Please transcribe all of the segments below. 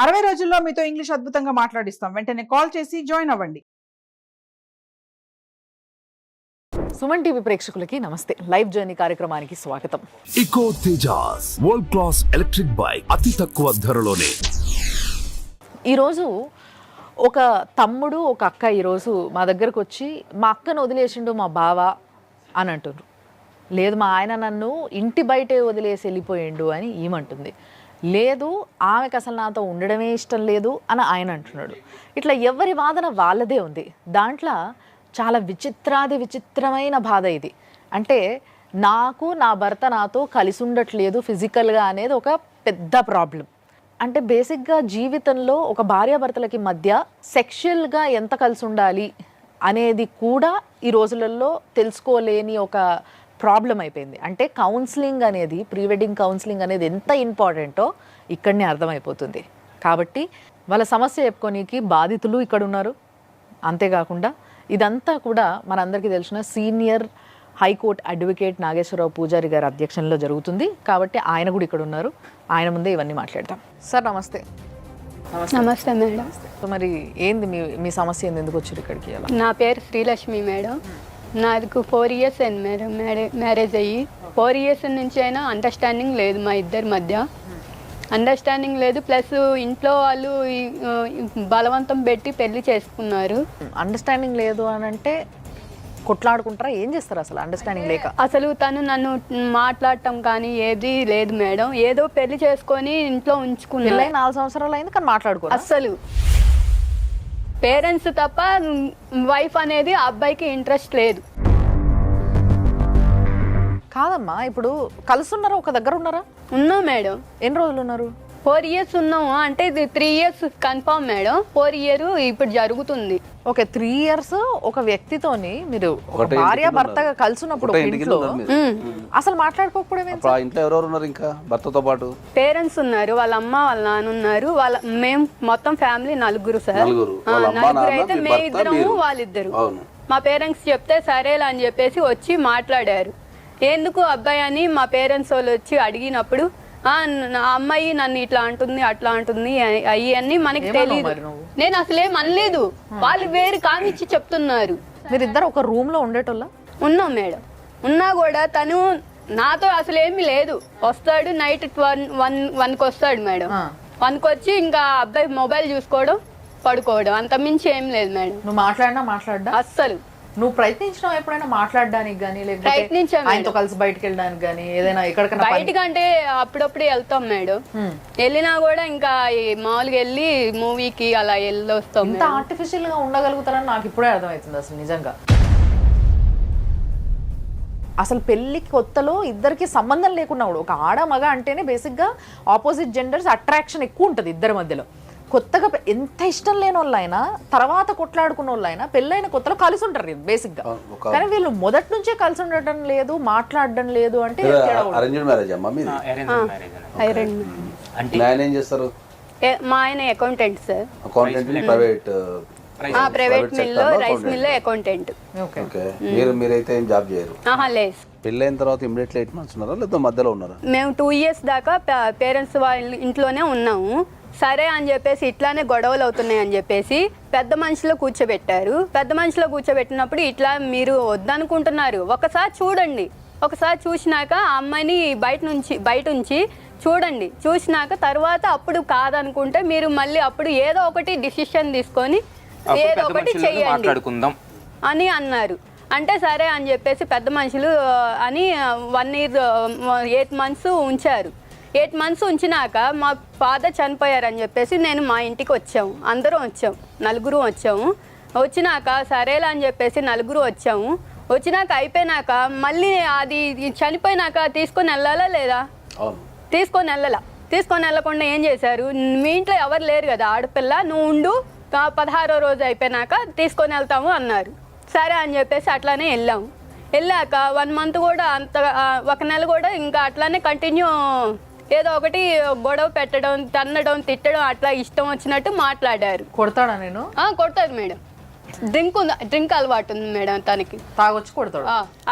60 రోజుల్లో మీతో ఇంగ్లీష్ అద్భుతంగా మాట్లాడిస్తాం. వెంటనే కాల్ చేసి జాయిన్ అవ్వండి. సుమన్ టీవీ ప్రేక్షకులకి నమస్తే. లైవ్ జర్నీ కార్యక్రమానికి స్వాగతం. Eko Tejas world class electric bike అతి తక్కువ ధరలోనే. ఈరోజు ఒక తమ్ముడు ఒక అక్క ఈరోజు మా దగ్గరకు వచ్చి మా అక్కను వదిలేసిండు మా బావ అని అంటున్నారు. లేదు మా ఆయన నన్ను ఇంటి బయటే వదిలేసి వెళ్ళిపోయిండు అని ఈమంటుంది. లేదు ఆమెకు అసలు నాతో ఉండడమే ఇష్టం లేదు అని ఆయన అంటున్నాడు. ఇట్లా ఎవరి వాదన వాళ్ళదే ఉంది. దాంట్లో చాలా విచిత్రమైన బాధ ఇది. అంటే నాకు నా భర్త నాతో కలిసి ఉండట్లేదు ఫిజికల్గా అనేది ఒక పెద్ద ప్రాబ్లం. అంటే బేసిక్గా జీవితంలో ఒక భార్యాభర్తలకి మధ్య సెక్షువల్గా ఎంత కలిసి ఉండాలి అనేది కూడా ఈ రోజులలో తెలుసుకోలేని ఒక ప్రాబ్లం అయిపోయింది. అంటే కౌన్సిలింగ్ అనేది, ప్రీ వెడ్డింగ్ కౌన్సిలింగ్ అనేది ఎంత ఇంపార్టెంటో ఇక్కడనే అర్థమైపోతుంది. కాబట్టి వాళ్ళ సమస్య చెప్పుకోనికి బాధితులు ఇక్కడ ఉన్నారు. అంతేకాకుండా ఇదంతా కూడా మనందరికీ తెలిసిన సీనియర్ హైకోర్టు అడ్వకేట్ నాగేశ్వరరావు పూజారి గారి అధ్యక్షంలో జరుగుతుంది. కాబట్టి ఆయన కూడా ఇక్కడ ఉన్నారు. ఆయన ముందే ఇవన్నీ మాట్లాడతాం. సార్ నమస్తే. నమస్తే మేడం. సో మరి ఏంది మీ సమస్య ఏంది, ఎందుకు వచ్చారు ఇక్కడికి? అలా నా పేరు శ్రీలక్ష్మి మేడం. నాకు 4 years అయింది మేడం మ్యారేజ్ అయ్యి. 4 years నుంచి అయినా అండర్స్టాండింగ్ లేదు మా ఇద్దరి మధ్య. అండర్స్టాండింగ్ లేదు, ప్లస్ ఇంట్లో వాళ్ళు బలవంతం పెట్టి పెళ్లి చేసుకున్నారు. అండర్స్టాండింగ్ లేదు అని అంటే కొట్లాడుకుంటారా, ఏం చేస్తారు అసలు అండర్స్టాండింగ్ లేక? అసలు తను నన్ను మాట్లాడటం కానీ ఏది లేదు మేడం. ఏదో పెళ్లి చేసుకొని ఇంట్లో ఉంచుకున్నారు. 4 సంవత్సరాలు అయింది కానీ మాట్లాడుకో అస్సలు పేరెంట్స్ తప్ప వైఫ్ అనేది ఆ అబ్బాయికి ఇంట్రెస్ట్ లేదు. కాదమ్మా, ఇప్పుడు కలుసున్నారా, ఒక దగ్గర ఉన్నారా? ఉన్నాం మేడం. ఎన్ని రోజులు ఉన్నారు? 4 years ఉన్నాము. అంటే ఇది 3 years కన్ఫర్మ్ మేడం. 4 year ఇప్పుడు జరుగుతుంది. ఓకే, 3 years ఒక వ్యక్తితోని మీరు భార్య భర్తగా కలిసినప్పుడు ఇంట్లో అసలు మాట్లాడుకోకపోవడం ఇంట్లో ఎవరెవరు ఉన్నారు? ఇంకా భర్తతో పాటు పేరెంట్స్ ఉన్నారు, వాళ్ళ అమ్మ వాళ్ళ నాన్న ఉన్నారు. మేము మొత్తం ఫ్యామిలీ 4 సార్. నలుగురు అయితే మేమిద్దరము వాళ్ళిద్దరు. మా పేరెంట్స్ చెప్తే సరేలా అని చెప్పేసి వచ్చి మాట్లాడారు. ఎందుకు అబ్బాయి అని మా పేరెంట్స్ వాళ్ళు వచ్చి అడిగినప్పుడు అమ్మాయి నన్ను ఇట్లా అంటుంది అట్లా అంటుంది అయ్యన్నీ మనకి తెలియదు. నేను అసలేం అనలేదు, వాళ్ళు వేరు కామిచ్చి చెప్తున్నారు. మీరిద్దరు ఒక రూమ్ లో ఉండేటోళ్ళ? ఉన్నాం మేడం. ఉన్నా కూడా తను నాతో అసలు ఏమీ లేదు. వస్తాడు నైట్ 1కి వస్తాడు మేడం. 1కి వచ్చి ఇంకా అబ్బాయి మొబైల్ చూసుకోవడం, పడుకోవడం, అంత మించి ఏం లేదు మేడం. నువ్వు మాట్లాడినా అస్సలు. నువ్వు ప్రయత్నించినావు ఎప్పుడైనా మాట్లాడడానికి కానీ, లేకపోతే ప్రయత్నించాను ఆయనతో కలిసి బయటకు వెళ్ళడానికి కానీ, ఏదైనా ఎక్కడికైనా? బయటకు అంటే అప్పుడప్పుడు వెళ్తాం మేడం. వెళ్ళినా కూడా ఇంకా మామూలుగా వెళ్ళి మూవీకి అలా వెళ్ళొస్తాం. ఇంత ఆర్టిఫిషియల్ గా ఉండగలుగుతారని నాకు ఇప్పుడే అర్థమవుతుంది అసలు నిజంగా. అసలు పెళ్లికి కొత్తలో ఇద్దరికి సంబంధం లేకున్నా కూడా ఒక ఆడ మగ అంటేనే బేసిక్గా ఆపోజిట్ జెండర్స్ అట్రాక్షన్ ఎక్కువ ఉంటుంది ఇద్దరి మధ్యలో. కొత్తగా ఎంత ఇష్టం లేని వాళ్ళైనా, తర్వాత కొట్లాడుకున్న వాళ్ళైనా పెళ్ళైన కొత్తలో కలిసి ఉంటారు బేసిక్గా. కానీ వీళ్ళు మొదటి నుంచే కలిసి ఉండటం లేదు, మాట్లాడడం లేదు అంటే అరేంజ్డ్ మ్యారేజ్ అమ్మా మీది? ఆయన ఏం చేస్తారు? మా ఆయన అకౌంటెంట్ సార్. అకౌంటెంట్ ప్రైవేట్ మిల్లో, రైస్ మిల్లో అకౌంటెంట్. మీరైతే ఏం జాబ్ చేయరు? లేదు. పెళ్ళైన తర్వాత ఇమిడియట్లీ 8 months ఉన్నారా లేదా మధ్యలో ఉన్నారా? మేము 2 years దాకా పేరెంట్స్ వాళ్ళ ఇంట్లోనే ఉన్నాము. సరే అని చెప్పేసి ఇట్లానే గొడవలు అవుతున్నాయి అని చెప్పేసి పెద్ద మనిషిలో కూర్చోబెట్టారు. పెద్ద మనిషిలో కూర్చోబెట్టినప్పుడు ఇట్లా మీరు వద్దనుకుంటున్నారు, ఒకసారి చూడండి, ఒకసారి చూసినాక ఆ అమ్మాయిని బయట ఉంచి చూడండి, చూసినాక తర్వాత అప్పుడు కాదనుకుంటే మీరు మళ్ళీ అప్పుడు ఏదో ఒకటి డిసిషన్ తీసుకొని ఏదో ఒకటి చెయ్యండి అని అన్నారు. అంటే సరే అని చెప్పేసి పెద్ద మనుషులు అని 1 year 8 months ఉంచారు. 8 months ఉంచినాక మా ఫాదర్ చనిపోయారని చెప్పేసి నేను మా ఇంటికి వచ్చాము. అందరం వచ్చాము, 4 వచ్చాము. వచ్చినాక సరేలా అని చెప్పేసి 4 వచ్చాము. వచ్చినాక అయిపోయినాక మళ్ళీ అది చనిపోయినాక తీసుకొని వెళ్ళాలా లేదా? తీసుకొని వెళ్ళకుండా ఏం చేశారు, మీ ఇంట్లో ఎవరు లేరు కదా ఆడపిల్ల, నువ్వు ఉండు, 16వ రోజు అయిపోయినాక తీసుకొని వెళ్తాము అన్నారు. సరే అని చెప్పేసి అట్లానే వెళ్ళాము. వెళ్ళాక 1 month కూడా అంత 1 నెల కూడా ఇంకా అట్లానే కంటిన్యూ ఏదో ఒకటి గొడవ పెట్టడం, తన్నడం, తిట్టడం, అట్లా ఇష్టం వచ్చినట్టు మాట్లాడారు. కొడతాడా? నేను కొడతారు మేడం. డ్రింక్ అలవాటు ఉంది మేడం తనకి. తాగొచ్చి కొడతాడు.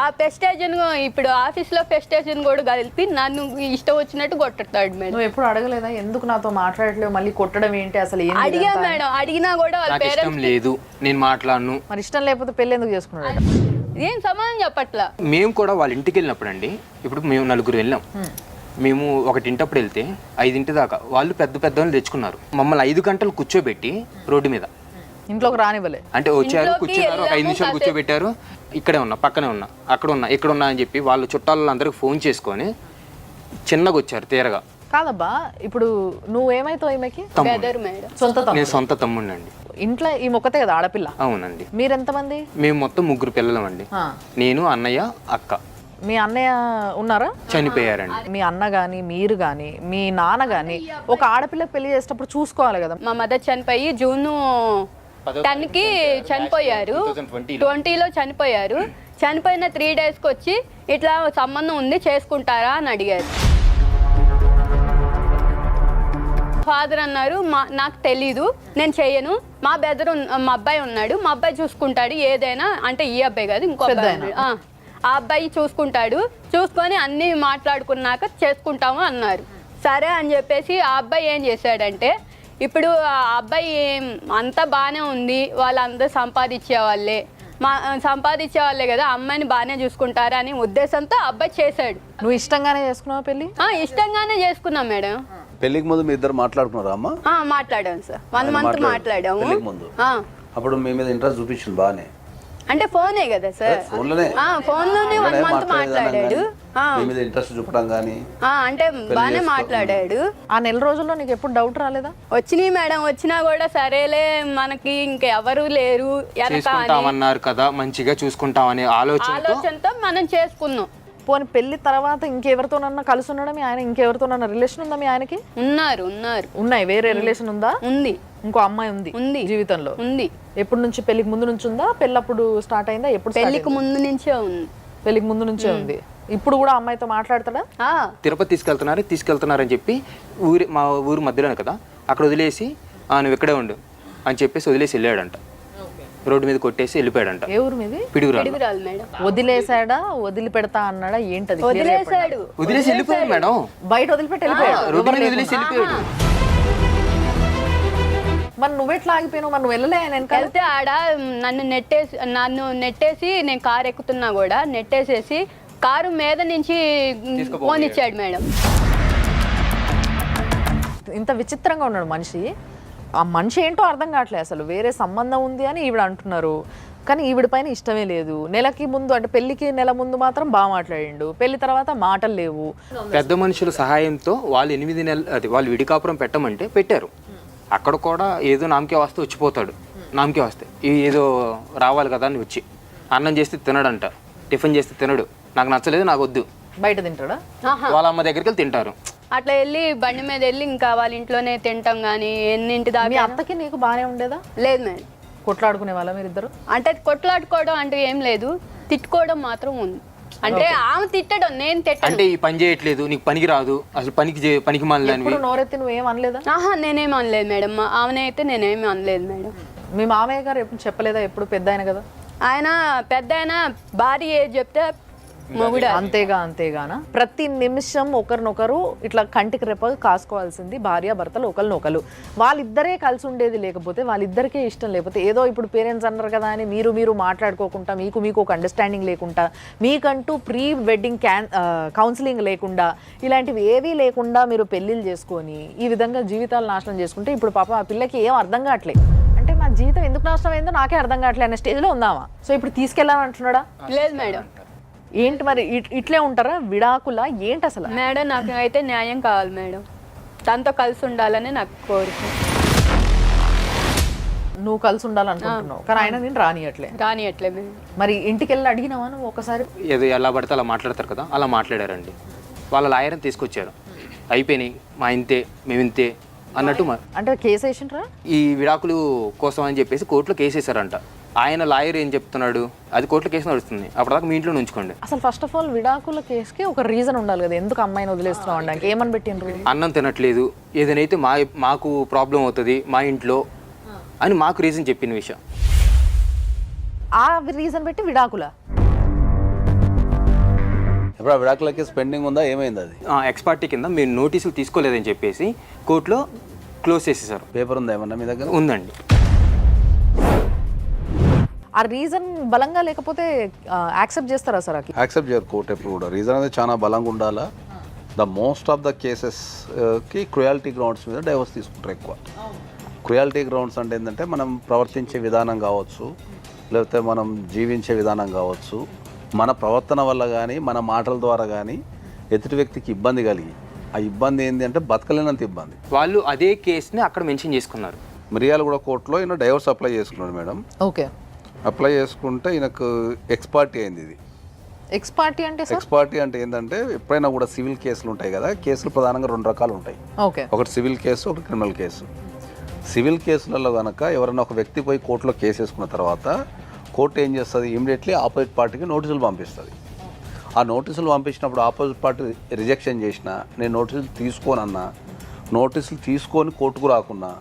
ఆ పెస్టేజన్ ఇప్పుడు ఆఫీస్లో పెస్టేజన్ కూడా కలిపి నన్ను ఇష్టం వచ్చినట్టు కొట్టుతాడు మేడం. నువ్వు ఎప్పుడు అడగలేదా ఎందుకు నాతో మాట్లాడలేవు, మళ్ళీ కొట్టడం ఏంటి అసలు? ఏం అడిగా మేడం, అడిగినా కూడా వాళ్ళ నాకు ఇష్టం పేరెంట్స్ లేదు, నేను మాట్లాడను. మరి ఇష్టం లేకపోతే పెళ్లి ఎందుకు చేసుకున్నాడు? ఏం సమాధానం చెప్పట్లా. మేము కూడా వాళ్ళ ఇంటికి వెళ్ళినప్పుడు అండి, ఇప్పుడు మేము 4 వెళ్ళాం. మేము 1 వెళ్తే 5 దాకా వాళ్ళు పెద్ద వాళ్ళు తెచ్చుకున్నారు. మమ్మల్ని 5 గంటలు కూర్చోబెట్టి రోడ్డు మీద ఇంట్లోకి రానివ్వలే. అంటే వచ్చారు, ఇంట్లోకి కూర్చున్నారు, ఒక 5 నిమిషాలు వెళ్ళాము, కూర్చోబెట్టారు. ఇక్కడే ఉన్నా, పక్కనే ఉన్నా, అక్కడ ఉన్నా, ఇక్కడ ఉన్నా అని చెప్పి వాళ్ళు చుట్టాలందరికి ఫోన్ చేసుకొని చిన్నగా వచ్చారు తీరగా. కాదబ్బా, ఇప్పుడు నువ్వేమైతావు ఈమెకి? బెదర్ మేడం. సొంత తమ్ముడు. నేను సొంత తమ్ముడిని అండి. ఇంట్లో ఈ మొక్కతే కదా ఆడపిల్ల? అవునండి. మీరెంతమంది? మేము మొత్తం 3 పిల్లలం అండి. నేను, అన్నయ్య, అక్క. మీ అన్నయ్య ఉన్నారా? చనిపోయారండి. మీ అన్న గాని మీరు గాని మీ నాన్న గాని ఒక ఆడపిల్లకి పెళ్లి చేసేటప్పుడు చూసుకోవాలి కదా. మా మదర్ చనిపోయి జూన్ 10కి చనిపోయారు, 20లో చనిపోయారు. చనిపోయిన 3 డేస్కి వచ్చి ఇట్లా సంబంధం ఉంది చేసుకుంటారా అని అడిగారు. ఫాదర్ అన్నారు నాకు తెలీదు, నేను చెయ్యను, మా అబ్బాయి ఉన్నాడు, మా అబ్బాయి చూసుకుంటాడు ఏదైనా. అంటే ఈ అబ్బాయి కాదు, ఇంకో అబ్బాయి ఉన్నాడు. ఆ అబ్బాయి చూసుకుంటాడు, చూసుకొని అన్నీ మాట్లాడుకున్నాక చేసుకుంటాము అన్నారు. సరే అని చెప్పేసి ఆ అబ్బాయి ఏం చేశాడంటే, ఇప్పుడు ఆ అబ్బాయి అంతా బాగానే ఉంది, వాళ్ళందరూ సంపాదించే వాళ్ళే కదా, అమ్మాయిని బాగానే చూసుకుంటారా అని ఉద్దేశంతో అబ్బాయి చేశాడు. నువ్వు ఇష్టంగానే చేసుకున్నావు పెళ్లి? ఇష్టంగానే చేసుకున్నాం మేడం. పెళ్లికి ముందు మీ ఇద్దరు మాట్లాడుకున్నారా అమ్మ? మాట్లాడాము సార్, 1 మంత్ మాట్లాడాము. పెళ్లికి ముందు అప్పుడు మీ మీద ఇంట్రెస్ట్ చూపించింది బాగానే? అంటే ఫోనే కదా సార్, ఫోన్లోనే 1 మంత్ మాట్లాడాడు. మీ మీద ఇంట్రెస్ట్ చూపడం కానీ అంటే బాగానే మాట్లాడాడు. ఆ నెల రోజుల్లో నీకు ఎప్పుడు డౌట్ రాలేదా? వచ్చినాయి మేడం, వచ్చినా కూడా సరేలే మనకి ఇంకెవరు లేరు చేసుకుంటామన్నారు కదా, మంచిగా చూసుకుంటామనే ఆలోచనతో మనం చేసుకున్నాం. పోనీ పెళ్లి తర్వాత ఇంకెవరితోనన్నా కలిసి ఉన్నాడా మీ ఆయన? ఇంకెవరితోనన్నా రిలేషన్ ఉందా మీ ఆయనకి? ఉన్నారు. ఉన్నాయి. వేరే రిలేషన్ ఉందా? ఉంది. ఇంకో అమ్మాయి ఉంది జీవితంలో? ఉంది. ఎప్పటి నుంచి? పెళ్లికి ముందు నుంచి ఉందా? పెళ్ళప్పుడు స్టార్ట్ అయిందా? ఎప్పుడు? పెళ్లికి ముందు నుంచే ఉంది. పెళ్లికి ముందు నుంచే ఉంది. ఇప్పుడు కూడా అమ్మాయితో మాట్లాడతాడా? తిరుపతి తీసుకెళ్తున్నారని చెప్పి మా ఊరు మధ్యలోనే కదా, అక్కడ వదిలేసి నువ్వు ఇక్కడే ఉండు అని చెప్పేసి వదిలేసి వెళ్ళాడంట. రోడ్డు మీద కొట్టేసి వెళ్ళిపోయాడంట. ఏ ఊరు మీది? పిడుగురాలు మేడం. వదిలేసాడా, వదిలిపెడతా అన్నాడా, ఏంటది? వదిలేసి వెళ్ళిపోయాడు మేడం. బయట వదిలిపెట్టి వెళ్ళిపోయాడు. రోడ్డు మీద వదిలేసి వెళ్ళిపోయాడు. మరి నువ్వెట్లా ఆగిపోయినావు? మరి నువ్వు వెళ్ళలే? వెళ్తే ఆడ నన్ను నెట్టేసి నేను కారు ఎక్కుతున్నా కూడా నెట్టేసేసి కారు మీద నుంచి ఫోన్ ఇచ్చాడు మేడం. ఇంత విచిత్రంగా ఉన్నాడు మనిషి. ఆ మనిషి ఏంటో అర్థం కావట్లేదు అసలు. వేరే సంబంధం ఉంది అని ఈవిడ అంటున్నారు, కానీ ఈవిడ పైన ఇష్టమే లేదు. నెలకి ముందు అంటే పెళ్లికి నెల ముందు మాత్రం బాగా మాట్లాడిండు, పెళ్లి తర్వాత మాటలు లేవు. పెద్ద మనుషుల సహాయంతో వాళ్ళు 8 నెలలు వాళ్ళు విడికాపురం పెట్టమంటే పెట్టారు. అక్కడ కూడా ఏదో నామకే వస్తే వచ్చిపోతాడు. నామకే వస్తే ఏదో రావాలి కదా అని వచ్చి అన్నం చేస్తే తినడంట, టిఫిన్ చేస్తే తినడు, నాకు నచ్చలేదు, నాకు వద్దు. బయట తింటాడా? వాళ్ళ అమ్మ దగ్గరికి వెళ్ళి తింటారు. అట్లా వెళ్ళి బండి మీద వెళ్ళి ఇంకా వాళ్ళ ఇంట్లోనే తింటాం. కానీ ఎన్నింటి దాకా. మీ అత్తకి నీకు బాగానే ఉండేదా? లేదు మేడం. కొట్లాడుకునే వాళ్ళ మీరిద్దరు? అంటే కొట్లాడుకోవడం అంటూ ఏం లేదు, తిట్టుకోవడం మాత్రం ఉంది. అంటే ఆమె తిట్టడం, నేను తిట్టడం. అంటే ఈ పని చేయట్లేదు, నీకు పనికి రాదు, అసలు పనికి మాలని నోరెత్తి నువ్వేం అనలేదా? నేనేం అనలేదు మేడం. ఆమెనే అయితే నేనేమి అనలేదు మేడం. మీ మామయ్య గారు ఎప్పుడు చెప్పలేదా? ఎప్పుడు పెద్ద ఆయన కదా ఆయన, పెద్ద ఆయన భార్య ఏది చెప్తే మొగుడు అంతేగానా? ప్రతి నిమిషం ఒకరినొకరు ఇట్లా కంటికి రెప్పగా కాసుకోవాల్సింది భార్య భర్తలు ఒకరినొకరు. వాళ్ళిద్దరే కలిసి ఉండేది లేకపోతే, వాళ్ళిద్దరికే ఇష్టం లేకపోతే, ఏదో ఇప్పుడు పేరెంట్స్ అన్నారు కదా అని మీరు మాట్లాడుకోకుండా, మీకు ఒక అండర్స్టాండింగ్ లేకుండా, మీకంటూ ప్రీ వెడ్డింగ్ కౌన్సిలింగ్ లేకుండా, ఇలాంటివి ఏవీ లేకుండా మీరు పెళ్ళిళ్ళు చేసుకొని ఈ విధంగా జీవితాలు నాశనం చేసుకుంటే, ఇప్పుడు పాప ఆ పిల్లకి ఏం అర్థం కావట్లేదు. అంటే నా జీవితం ఎందుకు నాశనం అయిందో నాకే అర్థం కావట్లేదు అనే స్టేజ్లో ఉందామా? సో ఇప్పుడు తీసుకెళ్ళాలంటున్నాడా? లేదు మేడం. ఏంటి మరి ఇట్లే ఉంటారా? విడాకులా ఏంటి అసలు? మేడం నాకు అయితే న్యాయం కావాలి మేడం, తనతో కలిసి ఉండాలని నాకు కోరిక. నువ్వు కలిసి ఉండాలనుకుంటున్నావు, కానీ ఆయన నేను రానియట్లే మేడం. మరి ఇంటికి వెళ్ళి అడిగినావా నువ్వు ఒకసారి? ఏదో ఎలా పడితే అలా మాట్లాడతారు కదా, అలా మాట్లాడారండి. వాళ్ళ లాయర్ని తీసుకొచ్చారు, అయిపోయినాయి మా ఇంతే మేమింతే అన్నట్టు. అంటే కేసు వేసిండ్రా? ఈ విడాకులు కోసం అని చెప్పేసి కోర్టులో కేసు వేసారంట. ఆయన లాయర్ ఏం చెప్తున్నాడు, అది కోర్టులో కేసు నడుస్తుంది, అప్పటిదాకా మీ ఇంట్లో ఉంచుకోండి. అసలు ఫస్ట్ ఆఫ్ ఆల్ విడాకుల కేసుకి ఒక రీజన్ ఉండాలి కదా, ఎందుకు అమ్మాయిని వదిలేస్తున్నావు అనడానికి. ఏమని పెట్టిండ్రు? అన్నం తినట్లేదు, ఏదైతే మాకు ప్రాబ్లం అవుతుంది మా ఇంట్లో అని మాకు రీజన్ చెప్పిన విషయం. ఆ రీజన్ పెట్టి విడాకుల ఇప్పుడు ఆ విడాకులకి స్పెండింగ్ ఉందా, ఏమైంది అది? ఎక్స్పార్టీ కింద మీరు నోటీసులు తీసుకోలేదని చెప్పేసి కోర్టులో క్లోజ్ చేసేసారు. పేపర్ ఉందా ఏమన్నా మీ దగ్గర? ఉందండి. ఆ రీజన్ బలంగా లేకపోతే యాక్సెప్ట్ చేస్తారా సార్? యాక్సెప్ట్ చేయరు కోర్టు ఎప్పుడు కూడా. రీజన్ అనేది చాలా బలంగా ఉండాలా. ద మోస్ట్ ఆఫ్ ద కేసెస్కి క్రుయాలిటీ గ్రౌండ్స్ మీద డైవర్స్ తీసుకుంటారు ఎక్కువ. క్రుయాలిటీ గ్రౌండ్స్ అంటే ఏంటంటే మనం ప్రవర్తించే విధానం కావచ్చు, లేకపోతే మనం జీవించే విధానం కావచ్చు, మన ప్రవర్తన వల్ల కానీ మన మాటల ద్వారా కానీ ఎదుటి వ్యక్తికి ఇబ్బంది కలిగి, ఆ ఇబ్బంది ఏంటి అంటే బతకలేనంత ఇబ్బంది. వాళ్ళు అదే కేసుని అక్కడ మెన్షన్ చేసుకున్నారు. మిర్యాలగూడ కోర్టులో ఈయన డైవర్స్ అప్లై చేసుకున్నాడు మేడం. ఓకే. అప్లై చేసుకుంటే ఈయనకు ఎక్స్పార్టీ అయింది. ఇది ఎక్స్పార్టీ అంటే సార్? ఎక్స్పార్టీ అంటే ఏంటంటే ఎప్పుడైనా కూడా సివిల్ కేసులు ఉంటాయి కదా, కేసులు ప్రధానంగా 2 రకాలు ఉంటాయి. ఓకే. ఒకటి సివిల్ కేసు, ఒకటి క్రిమినల్ కేసు. సివిల్ కేసులలో కనుక ఎవరైనా ఒక వ్యక్తి పోయి కోర్టులో కేసు వేసుకున్న తర్వాత కోర్టు ఏం చేస్తుంది, ఇమీడియట్లీ ఆపోజిట్ పార్టీకి నోటీసులు పంపిస్తుంది. ఆ నోటీసులు పంపించినప్పుడు ఆపోజిట్ పార్టీ రిజెక్షన్ చేసినా, నేను నోటీసులు తీసుకోనన్నా, నోటీసులు తీసుకొని కోర్టుకు రాకున్నా,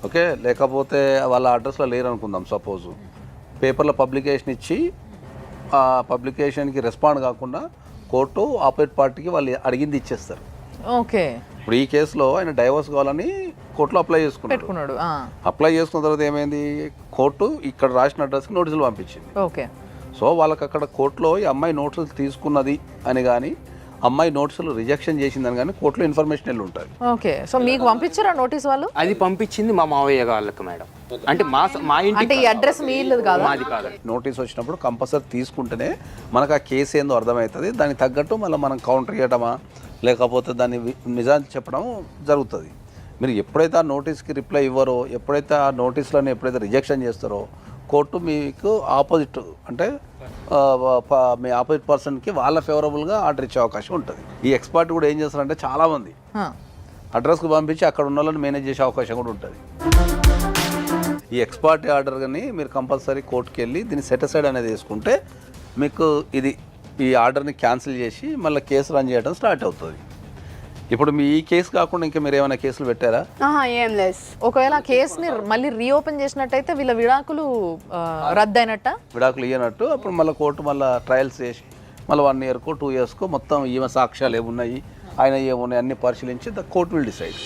ఓకే, లేకపోతే వాళ్ళ అడ్రస్లో లేరు అనుకుందాం సపోజు, పేపర్లో పబ్లికేషన్ ఇచ్చి ఆ పబ్లికేషన్కి రెస్పాండ్ కాకుండా కోర్టు ఆపోజిట్ పార్టీకి వాళ్ళు అడిగింది ఇచ్చేస్తారు. ఓకే. ఇప్పుడు ఈ కేసులో ఆయన డైవర్స్ కావాలని కోర్టులో అప్లై పెట్టుకున్నాడు. అప్లై చేసుకున్న తర్వాత ఏమైంది, కోర్టు ఇక్కడ రాసిన అడ్రస్కి నోటీసులు పంపించింది. ఓకే. సో వాళ్ళకి అక్కడ కోర్టులో ఈ అమ్మాయి నోటీసులు తీసుకున్నది అని కానీ, అమ్మాయి నోటీసులు రిజెక్షన్ చేసిందని కానీ కోర్టులో ఇన్ఫర్మేషన్ వెళ్ళి ఉంటుంది. ఓకే. సో మీకు పంపించారా నోటీస్ వాళ్ళు? అది పంపించింది మా మావయ్య వాళ్ళకి మేడం. అంటే మా ఇంటి అంటే ఈ అడ్రస్ మీ ఇల్లు కాదు, మాది కాదు. నోటీస్ వచ్చినప్పుడు కంపల్సరీ తీసుకుంటేనే మనకు ఆ కేసు ఏందో అర్థమవుతుంది. దానికి తగ్గట్టు మళ్ళీ మనం కౌంటర్ చేయడమా లేకపోతే దాన్ని నిజాన్ని చెప్పడం జరుగుతుంది. మీరు ఎప్పుడైతే ఆ నోటీస్కి రిప్లై ఇవ్వరో, ఎప్పుడైతే ఆ నోటీసులను ఎప్పుడైతే రిజెక్షన్ చేస్తారో, కోర్టు మీకు ఆపోజిట్ అంటే మీ ఆపోజిట్ పర్సన్కి వాళ్ళ ఫేవరబుల్గా ఆర్డర్ ఇచ్చే అవకాశం ఉంటుంది. ఈ ఎక్స్పర్ట్ కూడా ఏం చేస్తారంటే చాలామంది అడ్రస్కి పంపించి అక్కడ ఉన్న వాళ్ళని మేనేజ్ చేసే అవకాశం కూడా ఉంటుంది. ఈ ఎక్స్పర్ట్ ఆర్డర్ కానీ మీరు కంపల్సరీ కోర్టుకి వెళ్ళి దీన్ని సెటిసైడ్ అనేది వేసుకుంటే మీకు ఇది ఈ ఆర్డర్ని క్యాన్సిల్ చేసి మళ్ళీ కేసు రన్ చేయడం స్టార్ట్ అవుతుంది. ఇప్పుడు మీ ఈ కేసు కాకుండా ఇంకా మీరు ఏమైనా కేసులు పెట్టారా? ఏం లేదు. ఒకవేళ కేసుని మళ్ళీ రీఓపెన్ చేసినట్టయితే వీళ్ళ విడాకులు రద్దయినట్ట? విడాకులు ఇయ్యనట్టు. అప్పుడు మళ్ళీ కోర్టు మళ్ళీ ట్రయల్స్ చేసి మళ్ళీ 1 ఇయర్కో 2 ఇయర్స్కో మొత్తం ఈమె సాక్ష్యాలు ఏమున్నాయి, ఆయన ఏమున్నాయి అన్ని పరిశీలించి ద కోర్ట్ విల్ డిసైడ్.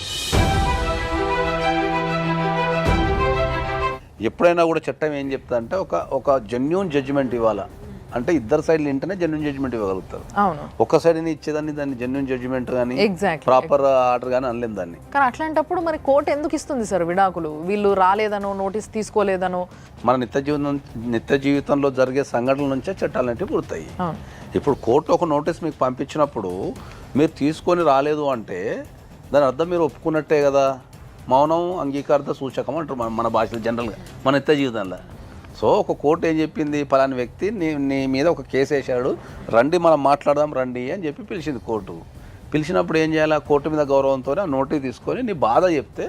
ఎప్పుడైనా కూడా చట్టం ఏం చెప్తా అంటే ఒక జెన్యూన్ జడ్జిమెంట్ ఇవ్వాలా అంటే ఇద్దరు సైడ్లు ఇంటనే జెన్యూన్ జడ్జిమెంట్ ఇవ్వగలుగుతారు. అవును. ఒక్క సైడ్ని ఇచ్చేదాన్ని దాన్ని జెన్యూన్ జడ్జిమెంట్ కానీ ప్రాపర్ ఆర్డర్ కానీ అనలేం దాన్ని. కానీ అట్లాంటప్పుడు మరి కోర్టు ఎందుకు ఇస్తుంది సార్ విడాకులు? వీళ్ళు రాలేదనో, నోటీస్ తీసుకోలేదనో. మన నిత్య జీవితంలో జరిగే సంఘటనల నుంచే చట్టాలు అనేవి పుడతాయి. ఇప్పుడు కోర్టు ఒక నోటీస్ మీకు పంపించినప్పుడు మీరు తీసుకొని రాలేదు అంటే దాని అర్థం మీరు ఒప్పుకున్నట్టే కదా. మౌనం అంగీకారత సూచకం అంటారు మన భాషలో జనరల్గా మన నిత్య జీవితంలో. సో ఒక కోర్టు ఏం చెప్పింది, పలాని వ్యక్తి నీ మీద ఒక కేసు వేసాడు, రండి మనం మాట్లాడదాం రండి అని చెప్పి పిలిచింది కోర్టు. పిలిచినప్పుడు ఏం చేయాలి, కోర్టు మీద గౌరవంతో ఆ నోటీస్ తీసుకొని నీ బాధ చెప్తే,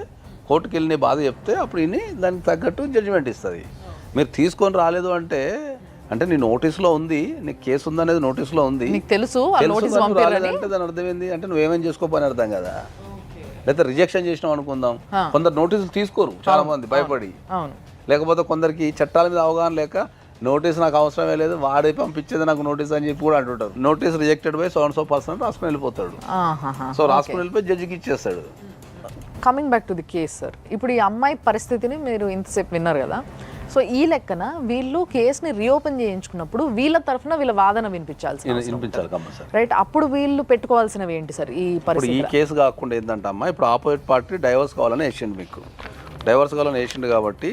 కోర్టుకి వెళ్ళి నీ బాధ చెప్తే అప్పుడు ఇన్ని దానికి తగ్గట్టు జడ్జిమెంట్ ఇస్తుంది. మీరు తీసుకొని రాలేదు అంటే నీ నోటీసులో ఉంది, నీకు కేసు ఉందనేది నోటీసులో ఉంది, తెలుసు రాలేదంటే దాని అర్థం ఏంది అంటే నువ్వేమేం చేసుకోపోని అర్థం కదా. లేదా రిజెక్షన్ చేసినాం అనుకుందాం, కొందరు నోటీసులు తీసుకోరు చాలా మంది భయపడి, లేకపోతే కొందరికి చట్టాల మీద అవగాహన లేక నోటీస్ నాకు అవసరమే లేదు, వాడే పంపించేది నాకు నోటీస్ అని చెప్పి కూడా అంటుంటారు. Notice rejected by so person రాసుకుని వెళ్ళిపోతాడు. సో రాసుకుని వెళ్ళిపోయి జడ్జికి ఇచ్చేస్తాడు. Coming back to the case sir, ఇప్పుడు ఈ అమ్మాయి పరిస్థితిని మీరు ఇంతసేపు విన్నారు కదా. సో ఈ లెక్కన వీళ్ళు కేసుని రీఓపెన్ చేయించుకున్నప్పుడు వీళ్ళ తరఫున వీళ్ళ వాదన వినిపించాలి కంపల్సరీ, రైట్? అప్పుడు వీళ్ళు పెట్టుకోవాల్సినవి ఏంటి సార్ ఈ పరిస్థితి? ఈ కేసు కాకుండా ఏంటంటే అమ్మా, ఇప్పుడు ఆపోజిట్ పార్టీ డైవర్స్ కావాలని వేసిండు, మీకు డైవర్స్ కావాలని వేసిండు కాబట్టి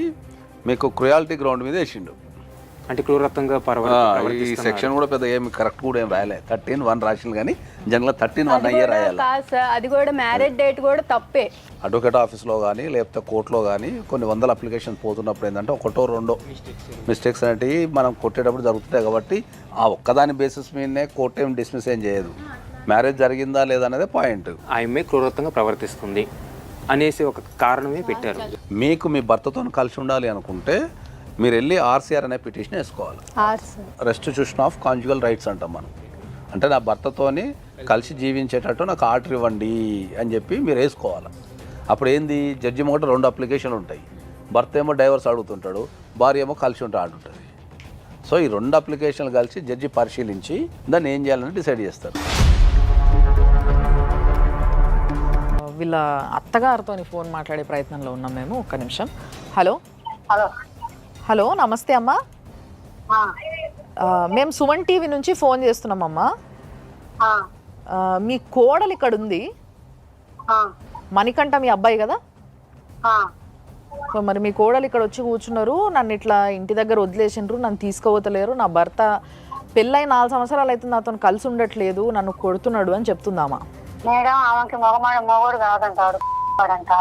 మీకు క్రుయాలిటీ గ్రౌండ్ మీద వేసిండు. అంటే క్రూరత్వంగా ఈ సెక్షన్ కూడా పెద్ద ఏమి కరెక్ట్ కూడా ఏం రాయలే, 13(1) రాసింది కానీ జనరల్గా 13(1) అయ్యే రాయాలి. అది కూడా మ్యారేజ్ డేట్ కూడా తప్పే. అడ్వకేట్ ఆఫీస్లో కానీ లేకపోతే కోర్టులో కానీ కొన్ని వందల అప్లికేషన్ పోతున్నప్పుడు ఏంటంటే ఒకటో రెండో మిస్టేక్స్ అనేవి మనం కొట్టేటప్పుడు జరుగుతుంటాయి. కాబట్టి ఆ ఒక్కదాని బేసిస్ మీదనే కోర్టు ఏం డిస్మిస్ ఏం చేయదు, మ్యారేజ్ జరిగిందా లేదా అనేది పాయింట్. ఆమె క్రూరత్వంగా ప్రవర్తిస్తుంది అనేసి ఒక కారణమే పెట్టారు. మీకు మీ భర్తతో కలిసి ఉండాలి అనుకుంటే మీరు వెళ్ళి ఆర్సీఆర్ అనే పిటిషన్ వేసుకోవాలి. రెస్టిట్యూషన్ ఆఫ్ కాంజుగల్ రైట్స్ అంటాం మనం. అంటే నా భర్తతోని కలిసి జీవించేటట్టు నాకు ఆర్డర్ ఇవ్వండి అని చెప్పి మీరు వేసుకోవాలి. అప్పుడు ఏంది, జడ్జి ముంగట 2 అప్లికేషన్లు ఉంటాయి. భర్త ఏమో డైవర్స్ అడుగుతుంటాడు, భార్య ఏమో కలిసి ఉంటే ఆడుంటుంది. సో ఈ 2 అప్లికేషన్లు కలిసి జడ్జి పరిశీలించి దాన్ని ఏం చేయాలని డిసైడ్ చేస్తారు. వీళ్ళ అత్తగారితో ఫోన్ మాట్లాడే ప్రయత్నంలో ఉన్నాం మేము. ఒక్క నిమిషం. హలో హలో నమస్తే అమ్మా. మేము సుమన్ టీవీ నుంచి ఫోన్ చేస్తున్నామమ్మా. మీ కోడలు ఇక్కడ ఉంది, మణికంఠ మీ అబ్బాయి కదా. సో మరి మీ కోడలు ఇక్కడ వచ్చి కూర్చున్నారు, నన్ను ఇట్లా ఇంటి దగ్గర వదిలేసిండ్రు, నన్ను తీసుకుపోతలేరు, నా భర్త పెళ్ళై 4 సంవత్సరాలు అవుతుంది నాతో కలిసి ఉండట్లేదు, నన్ను కొడుతున్నాడు అని చెప్తుందామా. మేడం ఆమెకి మొగోడు కాదంటాడు అంట.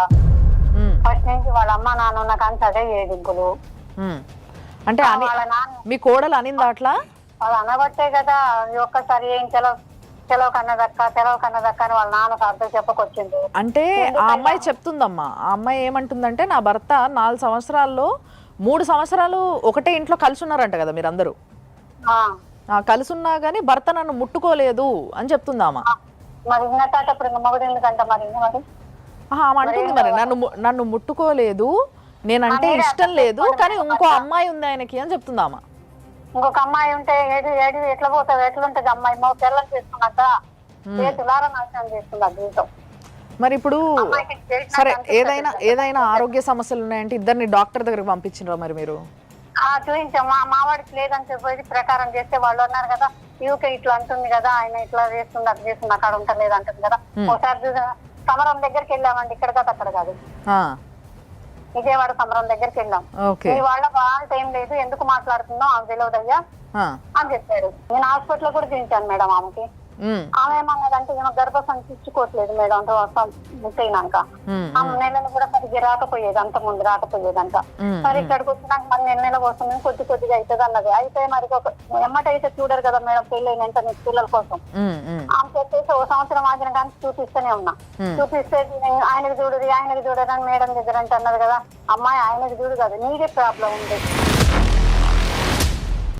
ఫస్ట్ నుంచి వాళ్ళ అమ్మ నాన్న ఉన్న కానీ అదే ఏదింపులు. అంటే వాళ్ళ నాన్న మీ కోడలు అనిందా అట్లా? వాళ్ళు అనబట్టే కదా ఒక్కసారి ఏం తెలవ కన్నదక్క అని వాళ్ళ నాన్నకు అర్థం చెప్పకొచ్చింది. అంటే ఆ అమ్మాయి చెప్తుందమ్మా, ఆ అమ్మాయి ఏమంటుందంటే నా భర్త 4 సంవత్సరాల్లో 3 సంవత్సరాలు ఒకటే ఇంట్లో కలిసి ఉన్నారంట కదా మీరందరూ. కలిసి ఉన్నా కానీ భర్త నన్ను ముట్టుకోలేదు అని చెప్తుందామా. మరి ఇప్పుడు మొగుడు ఎందుకంట మరి ఆమె అంటుంది మరి నన్ను ముట్టుకోలేదు, నేనంటే ఇష్టం లేదు, కానీ ఇంకో అమ్మాయి ఉంది ఆయనకి అని చెప్తుందామా. ఇంకొక అమ్మాయి ఉంటే ఏడు ఎట్లా పోతుంది, ఎట్లుంటది అమ్మాయి మా పిల్లలు చేసుకున్నాక చేతులారా నాశనం చేస్తున్నా జీవితం. మరి ఇప్పుడు సరే ఏదైనా ఆరోగ్య సమస్యలు ఉన్నాయంటే ఇద్దరిని డాక్టర్ దగ్గరకు పంపించినరా మరి మీరు? చూపించాం, మావాడికి లేదని చెప్పేది ప్రకారం చేస్తే వాళ్ళు అన్నారు కదా యూకే ఇట్లా అంటుంది కదా, ఆయన ఇట్లా చేస్తుంది అట్లా చేస్తుంది అక్కడ ఉంటలేదు అంటుంది కదా. ఒకసారి సమరం దగ్గరికి వెళ్ళామండి, ఇక్కడ కాదు అక్కడ కాదు, విజయవాడ సమరం దగ్గరికి వెళ్ళాం. మీ వాళ్ళ వాళ్ళతో ఏం లేదు, ఎందుకు మాట్లాడుతుందో ఆమె తెలియదయ్యా అని చెప్పాడు. నేను హాస్పిటల్ కూడా చూపించాను మేడం ఆమెకి. ఆమె ఏమన్నదంటే నేను గర్భసంచి ఇచ్చుకోవట్లేదు మేడం ముట్టయినాక. ఆమె నెలలు కూడా సరిగ్గా రాకపోయేది, అంత ముందు రాకపోయేదంట. మరి ఇక్కడికి వచ్చినాక మరి నెల వస్తుంది కొద్దిగా అవుతుంది అన్నది. అయితే మరి ఒక ఎమ్మటైతే చూడరు కదా మేడం పెళ్ళైన పిల్లల కోసం. ఆమె చెప్పేసి 1 సంవత్సరం ఆగిన కానీ చూపిస్తూనే ఉన్నా. చూపిస్తే ఆయనకు చూడరు అని మేడం దగ్గర అంటే అన్నది కదా. అమ్మాయి ఆయనకు చూడు కదా, నీకే ప్రాబ్లం ఉంది.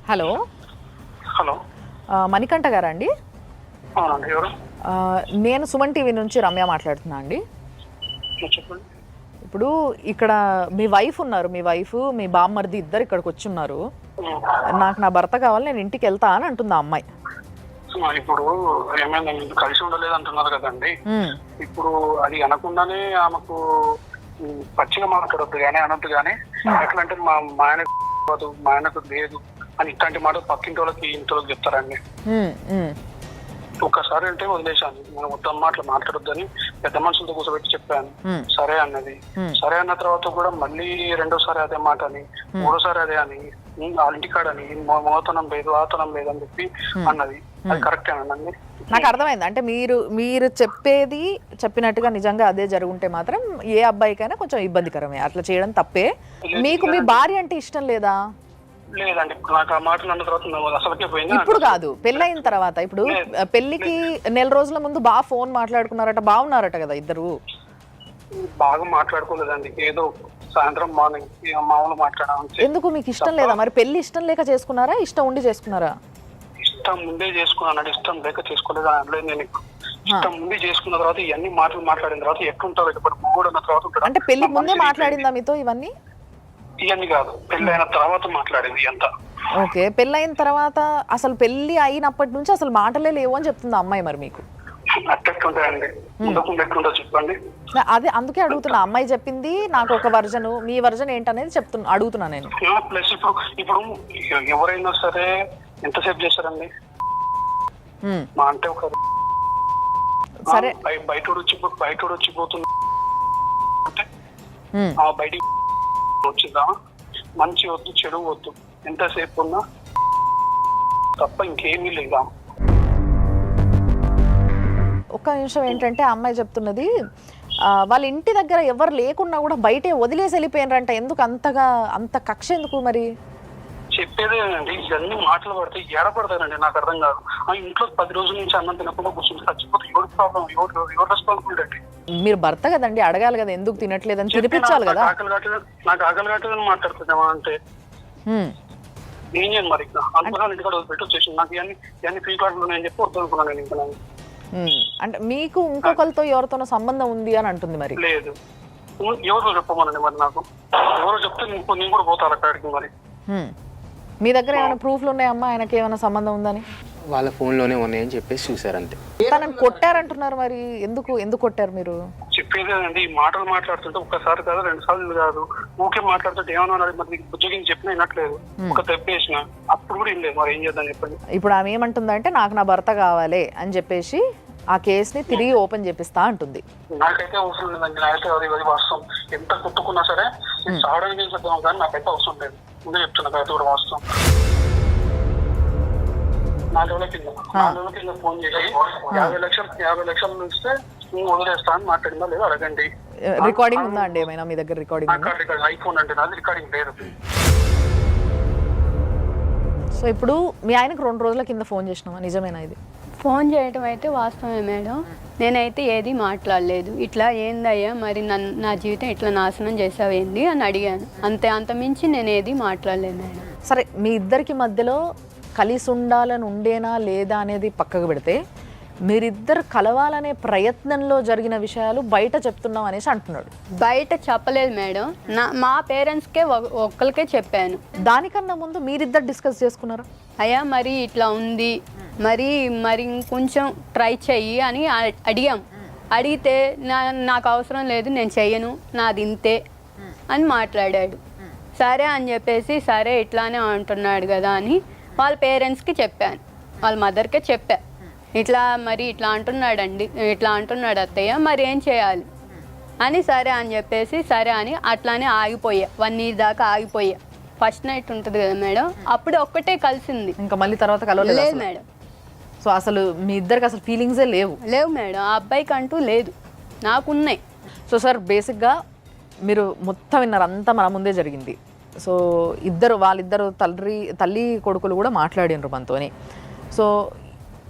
హలో హలో మణికంఠ గారా అండి? అవునండి, ఎవరు? నేను సుమన్ టీవీ నుంచి రమ్య మాట్లాడుతున్నా అండి. చెప్పండి. ఇప్పుడు ఇక్కడ మీ వైఫ్ ఉన్నారు, మీ వైఫ్ మీ బామ్మర్ది ఇద్దరు ఇక్కడికి వచ్చి ఉన్నారు. నాకు నా భర్త కావాలి, నేను ఇంటికి వెళ్తా అని అంటుంది ఆ అమ్మాయి. ఇప్పుడు ఏమైందండి, కలిసి ఉండలేదు అంటున్నారు కదండి. ఇప్పుడు అది అనకుండానే ఆమెకు పచ్చిగా మాట్లాడొద్దు కానీ అనొద్దు కానీ, ఎట్లా అంటే మా ఆయనకు లేదు అని ఇట్లాంటి మాట పక్కింటి వాళ్ళకి ఇంటి వాళ్ళకి చెప్తారండి. ఒక్కసారి అంటే వదిలేశాను, నేను మొత్తం మాటలు మాట్లాడొద్దని పెద్ద మనుషులతో కూర్చోబెట్టి చెప్పాను. సరే అన్నది. సరే అన్న తర్వాత కూడా మళ్ళీ 2వ సారి అదే మాట అని, 3వసారి అదే అని, వాళ్ళ ఇంటికాడని మోతనం లేదు ఆతనం లేదు అని చెప్పి అన్నది. అది కరెక్టేనండి? నాకు అర్థమైంది. అంటే మీరు చెప్పినట్టుగా నిజంగా అదే జరుగుంటే మాత్రం ఏ అబ్బాయికైనా కొంచెం ఇబ్బందికరమే, అట్లా చేయడం తప్పే. మీకు మీ భార్య అంటే ఇష్టం లేదా? లేదండి, నాకు ఆ మాటలు అన్న తర్వాత అసలుకే పోయింది. ఇప్పుడు కాదు, పెళ్ళైన తర్వాత. ఇప్పుడు పెళ్లికి నెల రోజుల ముందు బాగా ఫోన్ మాట్లాడుకున్నారట, బాగున్నారట కదా ఇద్దరు? బాగా మాట్లాడుకోలేదండి, ఏదో సాయంత్రం మార్నింగ్ మామూలు మాట్లాడాం. ఎందుకు మీకు ఇష్టం లేదా మరి? పెళ్లి ఇష్టం లేక చేసుకున్నారా, ఇష్టం ఉండి చేసుకున్నారా? ఇష్టం ముందే చేసుకున్నాను, ఇష్టం లేక చేసుకోలేదు అనలేదు. నేను ఇష్టం ముందే చేసుకున్న తర్వాత ఇవన్నీ మాటలు మాట్లాడిన తర్వాత ఎట్లుంటారు ఇప్పుడు మూడు అన్న తర్వాత. అంటే పెళ్లి ముందే మాట్లాడిందా మీతో ఇవన్నీ? ఇవన్నీ కాదు, పెళ్ళైన తర్వాత మాట్లాడింది అంతా. ఓకే, పెళ్ళైన తర్వాత అసలు పెళ్లి అయినప్పటి నుంచి అసలు మాటలే లేవు అని చెప్తుంది అమ్మాయి. మరి మీకు అట్టండి చెప్పండి. అదే అందుకే అడుగుతున్నా, అమ్మాయి చెప్పింది నాకు ఒక వర్జను, మీ వర్జన్ ఏంటనేది అడుగుతున్నా నేను. ప్లస్ ఇప్పుడు ఎవరైనా సరే ఎంతసేపు చేస్తారండి మా అంటే ఒక సరే బయట వచ్చిపోతుంది అంటే బయటికి వచ్చిందా మంచి వద్దు చెడు వద్దు, ఎంతసేపు ఉన్నా తప్ప ఇంకేమీ లేదా. ఒక్క నిమిషం, ఏంటంటే ఆ అమ్మాయి చెప్తున్నది వాళ్ళ ఇంటి దగ్గర ఎవరు లేకున్నా కూడా బయటే వదిలేసి వెళ్ళిపోయినారంట. ఎందుకు అంత కక్ష ఎందుకు మరి? చెప్పేదేనండి, ఇవన్నీ మాటలు పడితే ఏడపడతానండి, నాకు అర్థం కాదు. ఇంట్లో 10 రోజుల నుంచి అన్నం తినకుండా కూర్చుంటే చచ్చిపోతే ఎవరి ప్రాబ్లం, ఎవరు రెస్పాన్సిబిలిటీ అండి? మీరు భర్త కదండి, అడగాలి కదా ఎందుకు తినట్లేదని, తినిపించాలి కదా. నాకు ఆకలి కావట్లేదని మాట్లాడుతున్నామా అంటే ఏం చేయండి మరి? అనుకున్నాను ఇంటికాడ పెట్టి వచ్చేసి నాకు ఇవన్నీ ఫ్రీ కార్డులు నేను చెప్పి వద్దు అనుకున్నాను నేను. ఇంకా అంటే మీకు ఇంకొకరితో ఎవరితోనో సంబంధం ఉంది అని అంటుంది మరి? లేదు, ఎవరో చెప్పమనండి మరి, నాకు ఎవరో చెప్తే నేను కూడా పోతాను అక్కడికి మరి. మీ దగ్గర ఏమైనా ప్రూఫ్లు ఉన్నాయమ్మా ఆయనకి ఏమైనా సంబంధం ఉందని? వాళ్ళ ఫోన్లోనే ఉన్నాయని చెప్పేసి చూసారు అంతే. తనని కొట్టారంటున్నారు, మరి ఎందుకు కొట్టారు మీరు? చెప్పేదేనండి, ఈ మాటలు మాట్లాడుతుంటే ఒక్కసారి కాదు 2 సార్లు కాదు, ఊకే మాట్లాడుతుంటే ఏమన్నా మరి బుజ్జగిని చెప్పిన వినట్లేదు. ఒక తెప్పేసిన అప్పుడు కూడా లేదు. మరి ఏం చేద్దాం చెప్పండి. ఇప్పుడు ఆమె ఏమంటుందంటే నాకు నా భర్త కావాలి అని చెప్పేసి ఆ కేసుని తిరిగి ఓపెన్ చేపిస్తా అంటుంది. నాకైతే అవసరం లేదండి. నాకైతే అది వాస్తవం. ఎంత కుట్టుకున్నా సరే నేను సావడానికి ఏం చెప్తాం కానీ నాకైతే అవసరం లేదు. ముందే చెప్తున్నా కదా, అది కూడా వాస్తవం. 4 రోజుల కింద ఫోన్ చేసి 50 లక్షలు ఇస్తే నేను వదిలేస్తా అని మాట్లాడిందా లేదా అడగండి. రికార్డింగ్ ఉందా అండి ఏమైనా మీ దగ్గర? రికార్డింగ్ ఐఫోన్ అంటే నాది రికార్డింగ్ లేదు. సో ఇప్పుడు మీ ఆయనకు 2 రోజుల కింద ఫోన్ చేసినావా, నిజమేనా ఇది? ఫోన్ చేయటం అయితే వాస్తవమే మేడం. నేనైతే ఏది మాట్లాడలేదు. ఇట్లా ఏందయ్యా మరి నా జీవితం ఇట్లా నాశనం చేసావేంది అని అడిగాను అంతే. అంత మించి నేను ఏది మాట్లాడలేదు మేడం. సరే, మీ ఇద్దరికి మధ్యలో కలిసి ఉండాలని ఉండేనా లేదా అనేది పక్కకు పెడితే, మీరిద్దరు కలవాలనే ప్రయత్నంలో జరిగిన విషయాలు బయట చెప్తున్నాం అనేసి అంటున్నాడు. బయట చెప్పలేదు మేడం. మా పేరెంట్స్కే ఒక్కరికే చెప్పాను. దానికన్నా ముందు మీరిద్దరు డిస్కస్ చేసుకున్నారా? అయ్యా మరి ఇట్లా ఉంది, మరి ఇంకొంచెం ట్రై చెయ్యి అని అడిగాం. అడిగితే నాకు అవసరం లేదు, నేను చెయ్యను, నాది ఇంతే అని మాట్లాడాడు. సరే అని చెప్పేసి సరే ఇట్లానే అంటున్నాడు కదా అని వాళ్ళ పేరెంట్స్కి చెప్పాను, వాళ్ళ మదర్కే చెప్పా. ఇట్లా అంటున్నాడండి, ఇట్లా అంటున్నాడు అత్తయ్య, మరి ఏం చేయాలి అని. సరే అని చెప్పేసి సరే అని అట్లానే ఆగిపోయా. 1 year దాకా ఆగిపోయా. ఫస్ట్ నైట్ ఉంటుంది కదా మేడం, అప్పుడు ఒక్కటే కలిసింది, ఇంకా మళ్ళీ తర్వాత కలవలేదు లేదు మేడం. సో అసలు మీ ఇద్దరికి అసలు ఫీలింగ్సే లేవు? లేవు మేడం, ఆ అబ్బాయికి అంటూ లేదు, నాకున్నాయి. సో సార్, బేసిక్గా మీరు మొత్తం విన్నారు, అంతా మన ముందే జరిగింది. సో వాళ్ళిద్దరు తల్లి కొడుకులు కూడా మాట్లాడినరు మనతోని. సో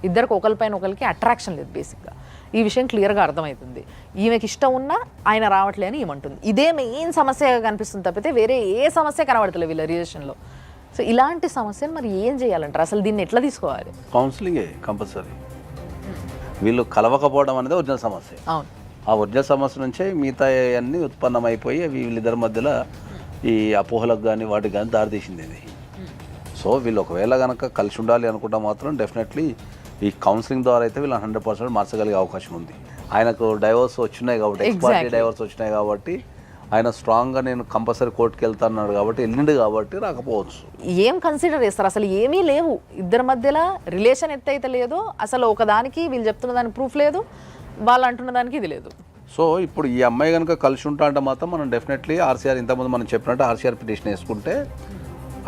ఇద్దరికి ఒకరిపైన ఒకరికి అట్రాక్షన్ లేదు బేసిక్గా. ఈ విషయం క్లియర్గా అర్థమవుతుంది. ఈమెకి ఇష్టం ఉన్నా ఆయన రావట్లే అని ఏమంటుంది. ఇదే మెయిన్ సమస్యగా కనిపిస్తుంది తప్పితే వేరే ఏ సమస్య కనబడతలేదు వీళ్ళ రిలేషన్లో. సో ఇలాంటి సమస్యను మరి ఏం చేయాలంటారు? అసలు దీన్ని ఎట్లా తీసుకోవాలి? కౌన్సిలింగే కంపల్సరీ. వీళ్ళు కలవకపోవడం అనేది ఒరిజినల్ సమస్య. అవును, ఆ ఒరిజినల్ సమస్య నుంచే మిగతా అన్నీ ఉత్పన్నమైపోయి వీళ్ళిద్దరి మధ్యలో ఈ అపోహలకు కానీ వాటికి కానీ దారితీసింది ఇది. సో వీళ్ళు ఒకవేళ కనుక కలిసి ఉండాలి అనుకుంటే మాత్రం డెఫినెట్లీ ఈ కౌన్సిలింగ్ ద్వారా అయితే వీళ్ళు 100% మార్చగలిగే అవకాశం ఉంది. ఆయనకు డైవర్స్ వచ్చినాయి కాబట్టి, ఎక్స్పార్టీ డైవర్స్ వచ్చినాయి కాబట్టి ఆయన స్ట్రాంగ్గా నేను కంపల్సరీ కోర్టుకి వెళ్తాన్నాడు కాబట్టి వెళ్ళిండు కాబట్టి రాకపోవచ్చు. ఏం కన్సిడర్ చేస్తారు? అసలు ఏమీ లేవు ఇద్దరి మధ్యలో, రిలేషన్ ఎత్తైతే లేదో, అసలు ఒకదానికి వీళ్ళు చెప్తున్న దానికి ప్రూఫ్ లేదు, వాళ్ళు అంటున్న దానికి ఇది లేదు. సో ఇప్పుడు ఈ అమ్మాయి కనుక కలిసి ఉంటా అంటే మాత్రం మనం డెఫినెట్లీ ఆర్సీఆర్, ఇంతకుముందు మనం చెప్పినట్టు ఆర్సీఆర్ పిటిషన్ వేసుకుంటే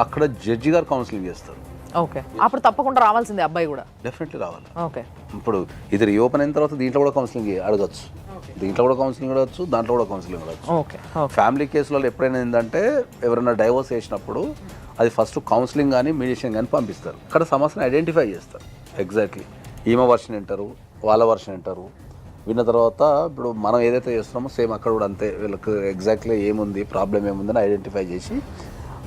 అక్కడ జడ్జి గారు కౌన్సిలింగ్ చేస్తారు. ఓకే, అప్పుడు తప్పకుండా రావాల్సిందే అబ్బాయి కూడా? డెఫినెట్లీ రావాలి. ఓకే, ఇప్పుడు ఇది రీఓపెన్ అయిన తర్వాత దీంట్లో కూడా కౌన్సిలింగ్ అడగచ్చు, దీంట్లో కూడా కౌన్సిలింగ్ అడగచ్చు, దాంట్లో కూడా కౌన్సిలింగ్ అడగచ్చు. ఓకే. ఫ్యామిలీ కేసులలో ఎప్పుడైనా ఏంటంటే ఎవరైనా డైవోర్స్ చేసినప్పుడు అది ఫస్ట్ కౌన్సిలింగ్ కానీ మీడియేషన్ కానీ పంపిస్తారు. అక్కడ సమస్యను ఐడెంటిఫై చేస్తారు. ఎగ్జాక్ట్లీ ఈమె వర్షన్ వింటారు, వాళ్ళ వర్షన్ వింటారు. విన్న తర్వాత ఇప్పుడు మనం ఏదైతే చేస్తున్నామో సేమ్ అక్కడ కూడా అంతే. వీళ్ళకి ఎగ్జాక్ట్లీ ఏముంది, ప్రాబ్లం ఏముందని ఐడెంటిఫై చేసి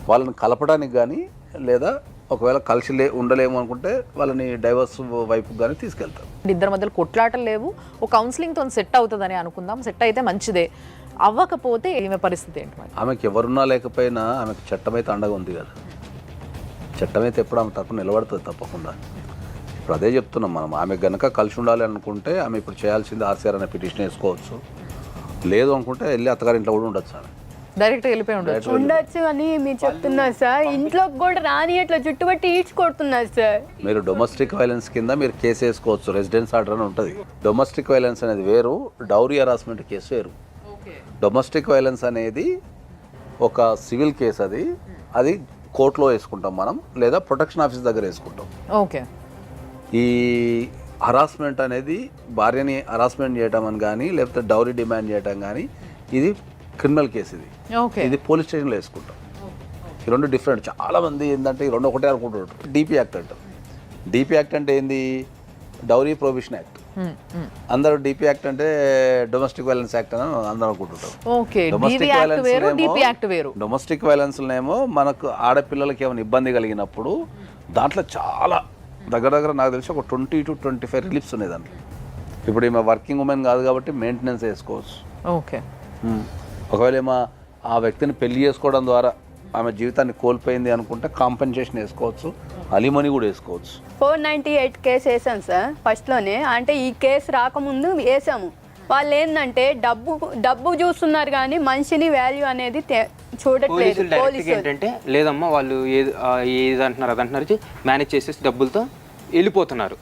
వాళ్ళని కలపడానికి కానీ, లేదా ఒకవేళ కలిసి ఉండలేము అనుకుంటే వాళ్ళని డైవర్స్ వైపు కానీ తీసుకెళ్తారు. ఇద్దరి మధ్యలో కొట్లాటలు లేవు, ఒక కౌన్సిలింగ్తో సెట్ అవుతుందని అనుకుందాం. సెట్ అయితే మంచిదే, అవ్వకపోతే ఈమె పరిస్థితి ఏంటి? ఆమెకి ఎవరున్నా లేకపోయినా ఆమెకు చట్టం అయితే అండగా ఉంది కదా. చట్టం అయితే ఎప్పుడు ఆమె తరపున నిలబడుతుంది తప్పకుండా. ఇప్పుడు అదే చెప్తున్నాం మనం. ఆమె కనుక కలిసి ఉండాలి అనుకుంటే ఆమె ఇప్పుడు చేయాల్సింది ఆర్సీఆర్ అనే పిటిషన్ వేసుకోవచ్చు. లేదు అనుకుంటే వెళ్ళి అత్తగారింట్లో కూడా ఉండొచ్చు. ఆమె డైరెక్ట్గా వెళ్ళిపోయి ఉండొచ్చు అని మీరు చెప్తున్నారు సార్. ఇంట్లోకి కూడా రాని అట్లా చుట్టుపట్టి ఈడ్చుకొడుతున్నారు సార్. మీరు డొమెస్టిక్ వైలెన్స్ కింద మీరు కేసు వేసుకోవచ్చు. రెసిడెన్స్ ఆర్డర్ అని ఉంటుంది. డొమెస్టిక్ వైలెన్స్ అనేది వేరు, డౌరీ హరాస్మెంట్ కేసు వేరు. డొమెస్టిక్ వైలెన్స్ అనేది ఒక సివిల్ కేసు, అది కోర్టులో వేసుకుంటాం మనం, లేదా ప్రొటెక్షన్ ఆఫీస్ దగ్గర వేసుకుంటాం. ఓకే. ఈ హరాస్మెంట్ అనేది భార్యని హరాస్మెంట్ చేయటం అని కానీ, లేకపోతే డౌరీ డిమాండ్ చేయటం కానీ, ఇది క్రిమినల్ కేసు. ఇది పోలీస్ స్టేషన్లో వేసుకుంటాం. ఈ రెండు డిఫరెంట్. చాలా మంది ఏంటంటే ఈ రెండు ఒకటే అనుకుంటుంటారు. డీపీ యాక్ట్ అంటారు. డీపీ యాక్ట్ అంటే ఏంది? Dowry prohibition act. అందరూ డీపీ యాక్ట్ అంటే డొమెస్టిక్ వైలెన్స్ యాక్ట్ అని అందరూ అనుకుంటుంటారు. డొమెస్టిక్ వైలెన్స్నేమో మనకు ఆడపిల్లలకి ఏమైనా ఇబ్బంది కలిగినప్పుడు దాంట్లో చాలా దగ్గర నాకు తెలిసి ఒక 20 to 25 రిలీఫ్స్ ఉన్నాయి దాంట్లో. ఇప్పుడు ఈమె వర్కింగ్ ఉమెన్ కాదు కాబట్టి మెయింటెనెన్స్ వేసుకోవచ్చు. ఓకే. ఒకవేళ ఏమో ఆ వ్యక్తిని పెళ్లి చేసుకోవడం ద్వారా ఆమె జీవితాన్ని కోల్పోయింది అనుకుంటే కాంపెన్సేషన్ వేసుకోవచ్చు, అలిమనీ కూడా వేసుకోవచ్చు. 498 కేసు వేసాం సార్ ఫస్ట్లోనే. అంటే ఈ కేసు రాకముందు వేసాము. వాళ్ళు ఏంటంటే డబ్బు చూస్తున్నారు కానీ మనిషిని వాల్యూ అనేది చూడట్లేదు. పోలీసులు డైరెక్ట్గా పోలీసులు ఏంటంటే లేదమ్మా వాళ్ళు ఏది అంటున్నారు అది అంటున్నారు మేనేజ్ చేసేసి డబ్బులతో వెళ్ళిపోతున్నారు.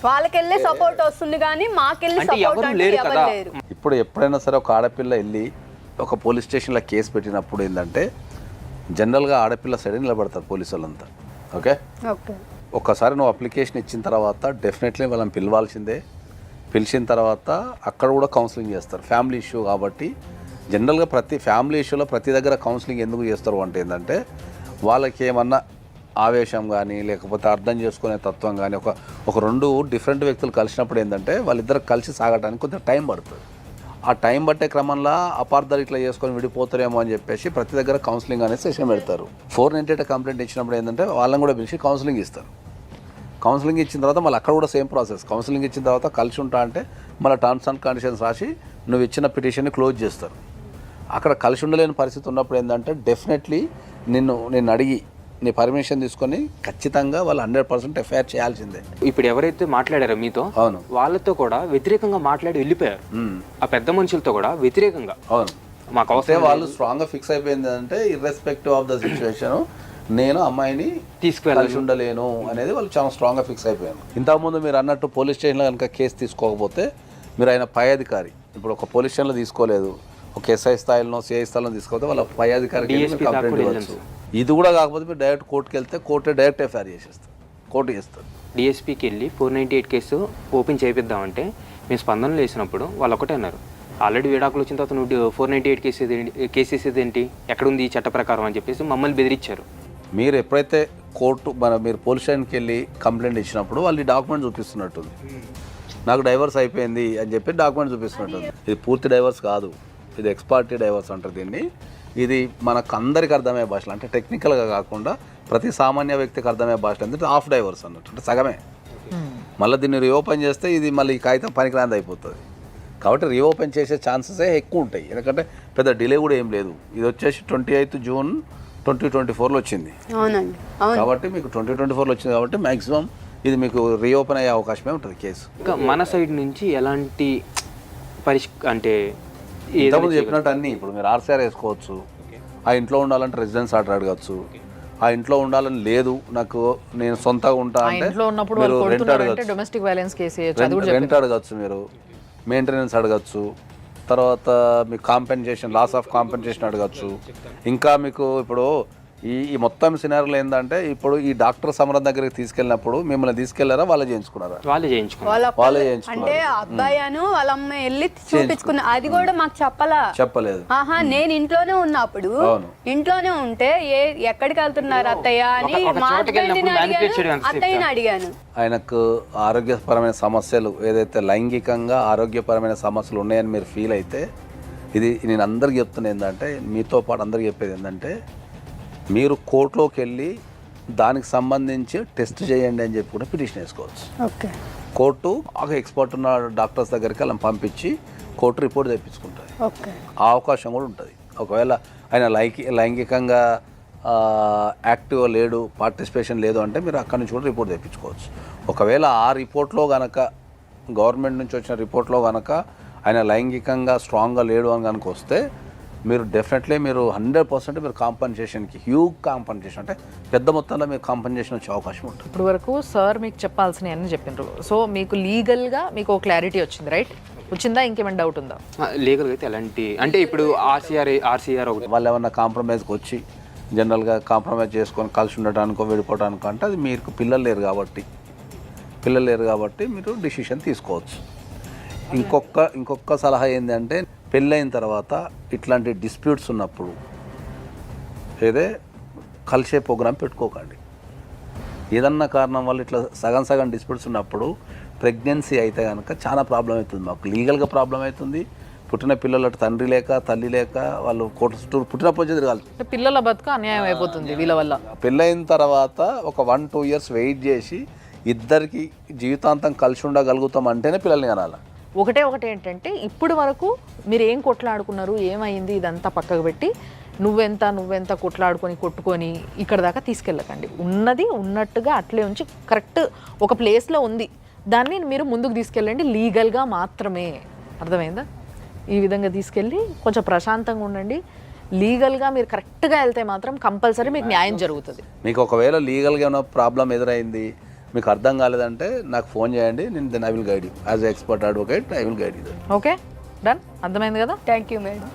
వాళ్ళకెళ్ళే సపోర్ట్ వస్తుంది కానీ మాకెళ్ళి అంటే సపోర్ట్ ఎవరు అంటే లేరు ఎవరు కదా. లేరు. ఇప్పుడు ఎప్పుడైనా సరే ఒక ఆడపిల్ల వెళ్ళి ఒక పోలీస్ స్టేషన్లో కేసు పెట్టినప్పుడు ఏంటంటే జనరల్గా ఆడపిల్ల సైడ్ నిలబడతారు పోలీసు వాళ్ళంతా. Okay, okay. ఒక్కసారి నువ్వు అప్లికేషన్ ఇచ్చిన తర్వాత డెఫినెట్లీ వాళ్ళని పిలవాల్సిందే. పిలిచిన తర్వాత అక్కడ కూడా కౌన్సిలింగ్ చేస్తారు. ఫ్యామిలీ ఇష్యూ కాబట్టి జనరల్గా ప్రతి ఫ్యామిలీ ఇష్యూలో ప్రతి దగ్గర కౌన్సిలింగ్ ఎందుకు చేస్తారు అంటే ఏంటంటే వాళ్ళకి ఏమన్నా ఆవేశం కానీ లేకపోతే అర్థం చేసుకునే తత్వం కానీ ఒక రెండు డిఫరెంట్ వ్యక్తులు కలిసినప్పుడు ఏంటంటే వాళ్ళిద్దరు కలిసి సాగడానికి కొంచెం టైం పడుతుంది. ఆ టైం పట్టే క్రమంలో అపార్థాలు ఇట్లా చేసుకొని విడిపోతారేమో అని చెప్పేసి ప్రతి దగ్గర కౌన్సిలింగ్ అనే సెషన్ పెడతారు. 498 కంప్లైంట్ ఇచ్చినప్పుడు ఏంటంటే వాళ్ళని కూడా పిలిచి కౌన్సిలింగ్ ఇస్తారు. కౌన్సిలింగ్ ఇచ్చిన తర్వాత మళ్ళీ అక్కడ కూడా సేమ్ ప్రాసెస్. కౌన్సిలింగ్ ఇచ్చిన తర్వాత కలిసి ఉంటా అంటే మళ్ళీ టర్మ్స్ అండ్ కండిషన్స్ రాసి నువ్వు ఇచ్చిన పిటిషన్ని క్లోజ్ చేస్తారు. అక్కడ కలిసి ఉండలేని పరిస్థితి ఉన్నప్పుడు ఏంటంటే డెఫినెట్లీ నిన్ను అడిగి నీ పర్మిషన్ తీసుకొని ఖచ్చితంగా వాళ్ళు 100% ఎఫ్ఐఆర్ చేయాల్సిందే. ఇప్పుడు ఎవరైతే మాట్లాడారో మీతో అవును, వాళ్ళతో కూడా వ్యతిరేకంగా మాట్లాడి వెళ్ళిపోయారు. ఆ పెద్ద మనుషులతో కూడా వ్యతిరేకంగా. అవును, మాకు అయితే అవసరం వాళ్ళు స్ట్రాంగ్గా ఫిక్స్ అయిపోయింది అంటే ఇర్రెస్పెక్టివ్ ఆఫ్ ద సిచ్యువేషన్ నేను అమ్మాయిని తీసుకువెళ్ళాలి కలిసి ఉండలేను అనేది వాళ్ళు చాలా స్ట్రాంగ్గా ఫిక్స్ అయిపోయారు. ఇంతకుముందు మీరు అన్నట్టు పోలీస్ స్టేషన్లో కనుక కేసు తీసుకోకపోతే మీరు ఆయన పై అధికారి, ఇప్పుడు ఒక పోలీస్ స్టేషన్లో తీసుకోలేదు, ఒక ఎస్ఐ స్థాయిలో సిఐ స్థాయిలో తీసుకోకపోతే వాళ్ళ పై అధికారికి కంప్లైంట్ ఇవ్వచ్చు. ఇది కూడా కాకపోతే మీరు డైరెక్ట్ కోర్టుకి వెళ్తే కోర్టే డైరెక్ట్ ఎఫ్ఐఆర్ చేసేస్తారు, కోర్టు చేస్తారు. డిఎస్పీకి వెళ్ళి 498 కేసు ఓపెన్ చేపిద్దామంటే మేము స్పందనలు వేసినప్పుడు వాళ్ళు ఒకటే అన్నారు, ఆల్రెడీ విడాకులు వచ్చిన తర్వాత నువ్వు 498 కేసెస్ ఏంటి, ఎక్కడుంది ఈ చట్ట ప్రకారం అని చెప్పేసి మమ్మల్ని బెదిరించారు. మీరు ఎప్పుడైతే మీరు పోలీస్ స్టేషన్కి వెళ్ళి కంప్లైంట్ ఇచ్చినప్పుడు వాళ్ళు ఈ డాక్యుమెంట్ చూపిస్తున్నట్టుంది, నాకు డైవర్స్ అయిపోయింది అని చెప్పి డాక్యుమెంట్ చూపిస్తున్నట్టుంది. ఇది పూర్తి డైవర్స్ కాదు, ఇది ఎక్స్పార్టీ డైవర్స్ అంటారు దీన్ని. ఇది మనకు అందరికి అర్థమయ్యే భాషలో, అంటే టెక్నికల్గా కాకుండా ప్రతి సామాన్య వ్యక్తికి అర్థమయ్యే భాషలో అంటే హాఫ్ డైవర్స్ అన్నట్టు, అంటే సగమే. మళ్ళీ దీన్ని రీఓపెన్ చేస్తే ఇది మళ్ళీ ఈ కాగితం పనికిరాంది అయిపోతుంది. కాబట్టి రీఓపెన్ చేసే ఛాన్సెసే ఎక్కువ ఉంటాయి, ఎందుకంటే పెద్ద డిలే కూడా ఏం లేదు. ఇది వచ్చేసి 28 జూన్ 2024లో వచ్చింది. అవునండి, కాబట్టి మీకు 2024లో వచ్చింది కాబట్టి మ్యాక్సిమం ఇది మీకు రీఓపెన్ అయ్యే అవకాశమే ఉంటుంది కేసు. ఇంకా మన సైడ్ నుంచి ఎలాంటి అంటే ఇంతకుముందు చెప్పినట్టు అన్నీ ఇప్పుడు మీరు ఆర్సీఆర్ వేసుకోవచ్చు, ఆ ఇంట్లో ఉండాలంటే రెసిడెన్స్ ఆర్డర్ అడగచ్చు, ఆ ఇంట్లో ఉండాలని లేదు నాకు నేను సొంతంగా ఉంటా అంటే మీరు రెంట్ అడగచ్చు, డొమెస్టిక్ వైలెన్స్ కేసు రెంట్ అడగచ్చు, మీరు మెయింటెనెన్స్ అడగచ్చు, తర్వాత మీకు కాంపెన్సేషన్ లాస్ ఆఫ్ కాంపెన్సేషన్ అడగచ్చు. ఇంకా మీకు ఇప్పుడు ఈ మొత్తం సినారీలో ఏంటంటే ఇప్పుడు ఈ డాక్టర్ సమరం దగ్గరికి తీసుకెళ్ళినప్పుడు మిమ్మల్ని తీసుకెళ్లారా వాళ్ళే చేయించుకున్నారా? వాళ్ళే చేయించుకున్నారు. అంటే అబ్బాయి అను వాళ్ళ అమ్మ వెళ్ళి చూపించుకున్నా, అది కూడా మాకు చెప్పలేదు. ఆహా, నేను ఇంట్లోనే ఉన్నప్పుడు ఇంట్లోనే ఉంటే ఎక్కడికి వెళ్తున్నారు అత్తయ్య అని మా అత్తయ్యని అడిగాను. ఆయనకు ఆరోగ్యపరమైన సమస్యలు ఏదైతే లైంగికంగా ఆరోగ్యపరమైన సమస్యలు ఉన్నాయని మీరు ఫీల్ అయితే ఇది నేను అందరికి చెప్తున్నా ఏంటంటే మీతో పాటు అందరికి చెప్పేది ఏంటంటే మీరు కోర్టులోకి వెళ్ళి దానికి సంబంధించి టెస్ట్ చేయండి అని చెప్పి కూడా పిటిషన్ వేసుకోవచ్చు. ఓకే, కోర్టు ఒక ఎక్స్పర్ట్ ఉన్న డాక్టర్స్ దగ్గరికి వాళ్ళని పంపించి కోర్టు రిపోర్ట్ తెప్పించుకుంటుంది. ఓకే, ఆ అవకాశం కూడా ఉంటుంది. ఒకవేళ ఆయన లైంగికంగా యాక్టివ్ లేడు, పార్టిసిపేషన్ లేదు అంటే మీరు అక్కడి నుంచి కూడా రిపోర్ట్ తెప్పించుకోవచ్చు. ఒకవేళ ఆ రిపోర్ట్లో కనుక గవర్నమెంట్ నుంచి వచ్చిన రిపోర్ట్లో కనుక ఆయన లైంగికంగా స్ట్రాంగ్గా లేడు అని కనుక వస్తే మీరు డెఫినెట్లీ మీరు 100% మీరు కాంపన్సేషన్కి హ్యూజ్ కాంపన్సేషన్ అంటే పెద్ద మొత్తంలో మీరు కాంపన్సేషన్ వచ్చే అవకాశం ఉంటుంది. ఇప్పుడు వరకు సార్ మీకు చెప్పాల్సినవి అన్నీ చెప్పిండ్రు. సో మీకు లీగల్గా మీకు ఒక క్లారిటీ వచ్చింది, రైట్? వచ్చిందా? ఇంకేమైనా డౌట్ ఉందా? లీగల్గా అయితే ఎలాంటి అంటే ఇప్పుడు ఆర్సీఆర్ వాళ్ళు ఏమన్నా కాంప్రమైజ్కి వచ్చి జనరల్గా కాంప్రమైజ్ చేసుకొని కలిసి ఉండటానికో విడిపోవడానికో అంటే అది మీకు పిల్లలు లేరు కాబట్టి మీరు డిసిషన్ తీసుకోవచ్చు. ఇంకొక సలహా ఏంటంటే పెళ్ళైన తర్వాత ఇట్లాంటి డిస్ప్యూట్స్ ఉన్నప్పుడు కలిసే ప్రోగ్రాం పెట్టుకోకండి. ఏదన్నా కారణం వల్ల ఇట్లా సగం డిస్ప్యూట్స్ ఉన్నప్పుడు ప్రెగ్నెన్సీ అయితే కనుక చాలా ప్రాబ్లం అవుతుంది, మాకు లీగల్గా ప్రాబ్లం అవుతుంది. పుట్టిన పిల్లలు తండ్రి లేక తల్లి లేక వాళ్ళు కోర్టు చుట్టూ పుట్టినప్పుడు తిరగాలి. పిల్లల బతుకు అన్యాయం అయిపోతుంది వీళ్ళ వల్ల. పెళ్ళైన తర్వాత ఒక 1-2 years వెయిట్ చేసి ఇద్దరికి జీవితాంతం కలిసి ఉండగలుగుతాం అంటేనే పిల్లల్ని కనాలి. ఒకటి ఏంటంటే ఇప్పుడు వరకు మీరు ఏం కొట్లాడుకున్నారు, ఏమైంది, ఇదంతా పక్కకు పెట్టి నువ్వెంత కొట్టుకొని ఇక్కడ దాకా తీసుకెళ్ళకండి. ఉన్నది ఉన్నట్టుగా అట్లే ఉంచి కరెక్ట్ ఒక ప్లేస్లో ఉంది, దాన్ని మీరు ముందుకు తీసుకెళ్ళండి లీగల్గా మాత్రమే. అర్థమైందా? ఈ విధంగా తీసుకెళ్ళి కొంచెం ప్రశాంతంగా ఉండండి. లీగల్గా మీరు కరెక్ట్గా వెళ్తే మాత్రం కంపల్సరీ మీకు న్యాయం జరుగుతుంది. మీకు ఒకవేళ లీగల్గా ఏమైనా ప్రాబ్లం ఎదురైంది, మీకు అర్థం కాలేదంటే నాకు ఫోన్ చేయండి, నేను then I will guide you as a expert advocate. I will guide you. Okay, done. అర్థమైంది కదా? Thank you madam.